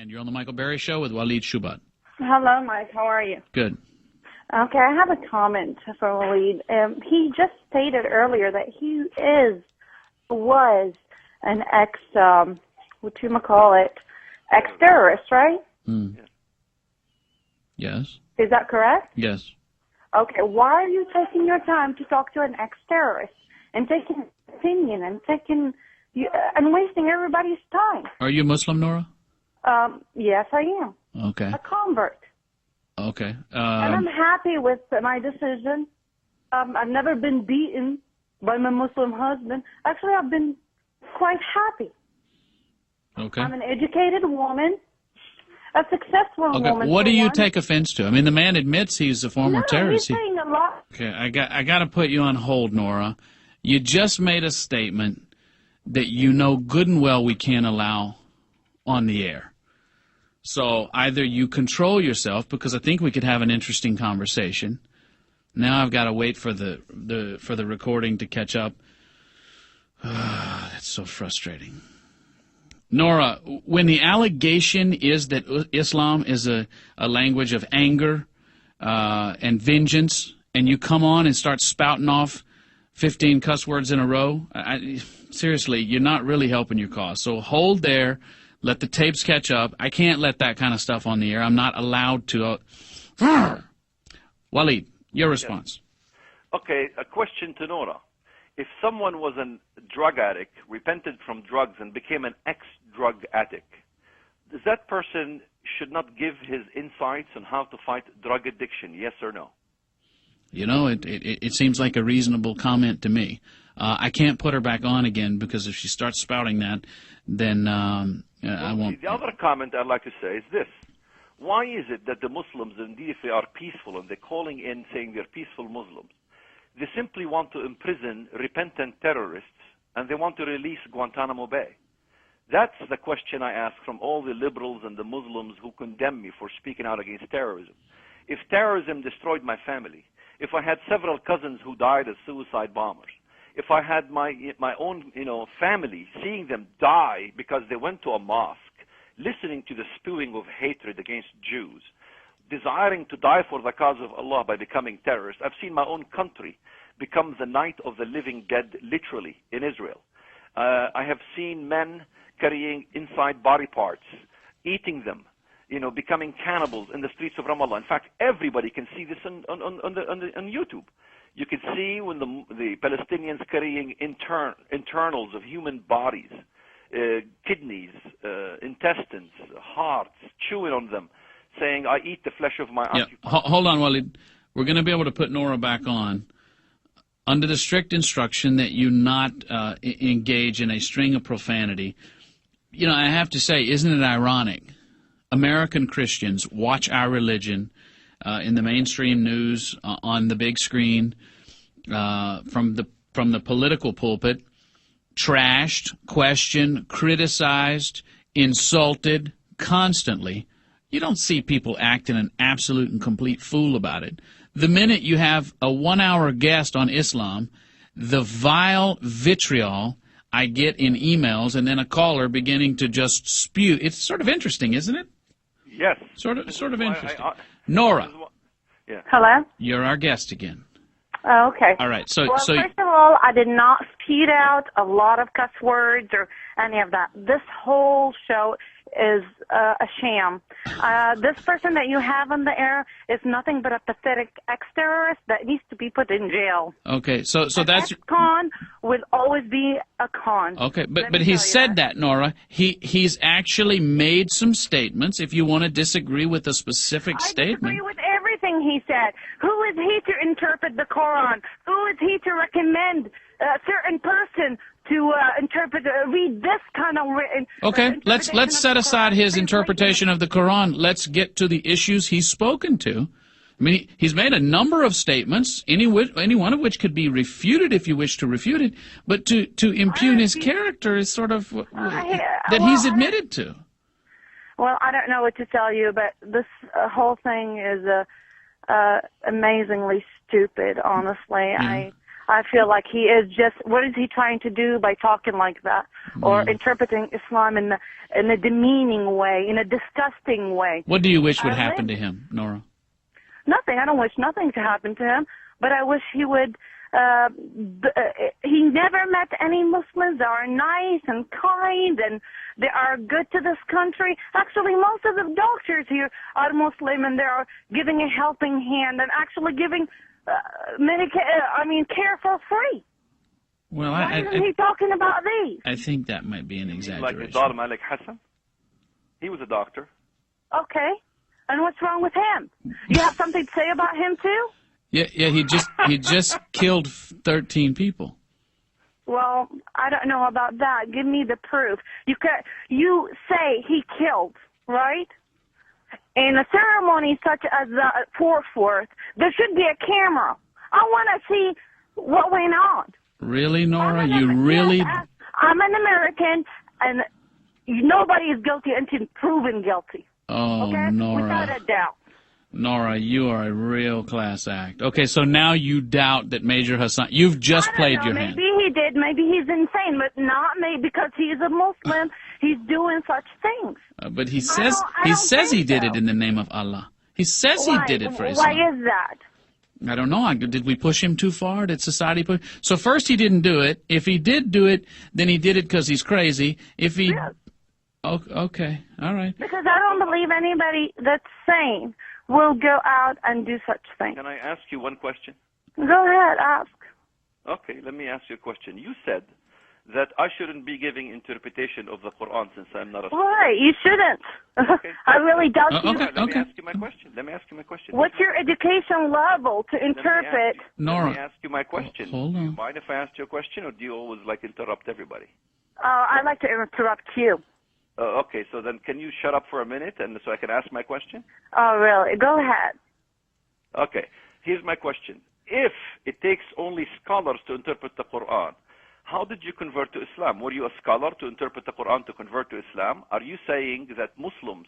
You're on the Michael Berry Show with Walid Shoebat. Hello, Mike. How are you? Good. Okay, I have a comment for Walid. He just stated earlier that he was an ex-terrorist, right? Mm. Yes. Is that correct? Yes. Okay, why are you taking your time to talk to an ex-terrorist and taking an opinion and wasting everybody's time? Are you Muslim, Nora? Yes, I am. Okay. A convert. Okay. And I'm happy with my decision. I've never been beaten by my Muslim husband. Actually, I've been quite happy. Okay. I'm an educated woman, a successful woman. What do you take offense to? I mean, the man admits he's a former terrorist. He's saying a lot. Okay, I got to put you on hold, Nora. You just made a statement that you know good and well we can't allow on the air. So either you control yourself, because I think we could have an interesting conversation. Now I've got to wait for the recording to catch up. That's so frustrating. Nora, when the allegation is that Islam is a language of anger and vengeance, and you come on and start spouting off 15 cuss words in a row, seriously, you're not really helping your cause. So hold there. Let the tapes catch up. I can't let that kind of stuff on the air. I'm not allowed to. Walid, your response. Okay, a question to Nora. If someone was a drug addict, repented from drugs, and became an ex-drug addict, does that person should not give his insights on how to fight drug addiction, yes or no? You know, it seems like a reasonable comment to me. I can't put her back on again, because if she starts spouting that, then I won't. The other comment I'd like to say is this. Why is it that the Muslims, indeed, if they are peaceful and they're calling in saying they're peaceful Muslims, they simply want to imprison repentant terrorists and they want to release Guantanamo Bay? That's the question I ask from all the liberals and the Muslims who condemn me for speaking out against terrorism. If terrorism destroyed my family, if I had several cousins who died as suicide bombers, if I had my own family, seeing them die because they went to a mosque, listening to the spewing of hatred against Jews, desiring to die for the cause of Allah by becoming terrorists, I've seen my own country become the night of the living dead, literally, in Israel. I have seen men carrying inside body parts, eating them, becoming cannibals in the streets of Ramallah. In fact, everybody can see this on YouTube. You can see when the Palestinians carrying internals of human bodies, kidneys, intestines, hearts, chewing on them, saying, I eat the flesh of my occupants. Hold on, Walid. We're going to be able to put Nora back on under the strict instruction that you not engage in a string of profanity. I have to say, isn't it ironic? American Christians watch our religion in the mainstream news, on the big screen, from the political pulpit, trashed, questioned, criticized, insulted constantly. You don't see people acting an absolute and complete fool about it. The minute you have a 1-hour guest on Islam, the vile vitriol I get in emails, and then a caller beginning to just spew. It's sort of interesting, isn't it? Yes. Sort of interesting. Nora. Yeah. Hello? You're our guest again. Oh, okay. All right. So, first of all, I did not speed out a lot of cuss words or any of that. This whole show is a sham. This person that you have on the air is nothing but a pathetic ex-terrorist that needs to be put in jail. Okay. So An that's ex-con will always be a con. Okay, but he said that, Nora. He's actually made some statements. If you want to disagree with a specific statement. I disagree with everything he said. Who is he to interpret the Koran? Who is he to recommend a certain person to read this kind of written? Okay, let's set aside his interpretation of the Quran. Let's get to the issues he's spoken to. I mean, he's made a number of statements, any one of which could be refuted if you wish to refute it, but to impugn his character is sort of that he's admitted to. Well, I don't know what to tell you, but this whole thing is amazingly stupid, honestly. I feel like he is just, what is he trying to do by talking like that? Or interpreting Islam in a demeaning way, in a disgusting way. What do you wish would happen to him, Nora? Nothing. I don't wish nothing to happen to him, but I wish he would, he never met any Muslims that are nice and kind and they are good to this country. Actually, most of the doctors here are Muslim and they are giving a helping hand and actually giving care for free. Well, Why isn't he talking about these? I think that might be an Like exaggeration. his daughter Malik Hassan? He was a doctor. Okay. And what's wrong with him? You have something to say about him too? Yeah, he just killed 13 people. Well, I don't know about that. Give me the proof. You say he killed, right? In a ceremony such as the 4/4, there should be a camera. I want to see what went on. Really, Nora? You really? I'm an American, and nobody is guilty until proven guilty. Oh, okay? Nora. Without a doubt. Nora, you are a real class act. Okay, so now you doubt that Major Hassan... You've just played your hand. Maybe he did. Maybe he's insane, but not me because he's a Muslim. He's doing such things. But he says he did it in the name of Allah. He says he did it for Islam. Why is that? I don't know. Did we push him too far? Did society push? So first he didn't do it. If he did do it, then he did it because he's crazy. If he... Yes. Oh, okay. All right. Because I don't believe anybody that's sane will go out and do such things. Can I ask you one question? Go ahead, ask. Okay, let me ask you a question. You said that I shouldn't be giving interpretation of the Quran since I'm not a scholar. Why? You shouldn't. Okay. I really doubt you. Okay. Let me ask you my question. What's your education level to interpret? Nora. Let me ask you my question. Hold on. Do you mind if I ask you a question, or do you always interrupt everybody? I like to interrupt you. Okay, so then can you shut up for a minute and so I can ask my question? Oh, really? Go ahead. Okay, here's my question. If it takes only scholars to interpret the Quran, how did you convert to Islam? Were you a scholar to interpret the Quran to convert to Islam? Are you saying that Muslims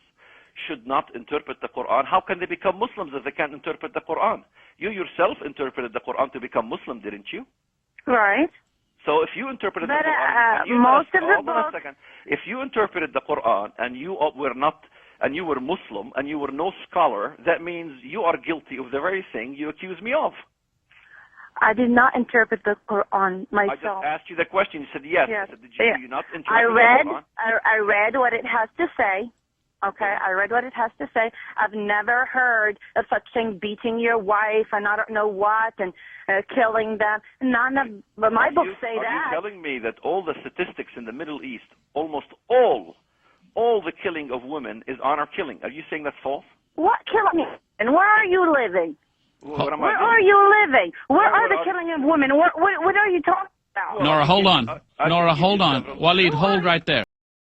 should not interpret the Quran? How can they become Muslims if they can't interpret the Quran? You yourself interpreted the Quran to become Muslim, didn't you? Right. So if you interpreted the But Quran, most of the books... If you interpreted the Quran and you were not, and you were Muslim and you were no scholar, that means you are guilty of the very thing you accuse me of. I did not interpret the Quran myself. I just asked you the question. You said yes. Yes. I said, did you not interpret the Quran? I read what it has to say. Okay, I read what it has to say. I've never heard of such thing, beating your wife and I don't know what, and killing them. None of my books say that. Are you telling me that all the statistics in the Middle East, almost all the killing of women is honor killing? Are you saying that's false? What killing? And where are you living? What am I Where doing? are you living? Where are the killing of women? What are you talking about? Nora, hold on. Nora, hold on. Walid, hold right there.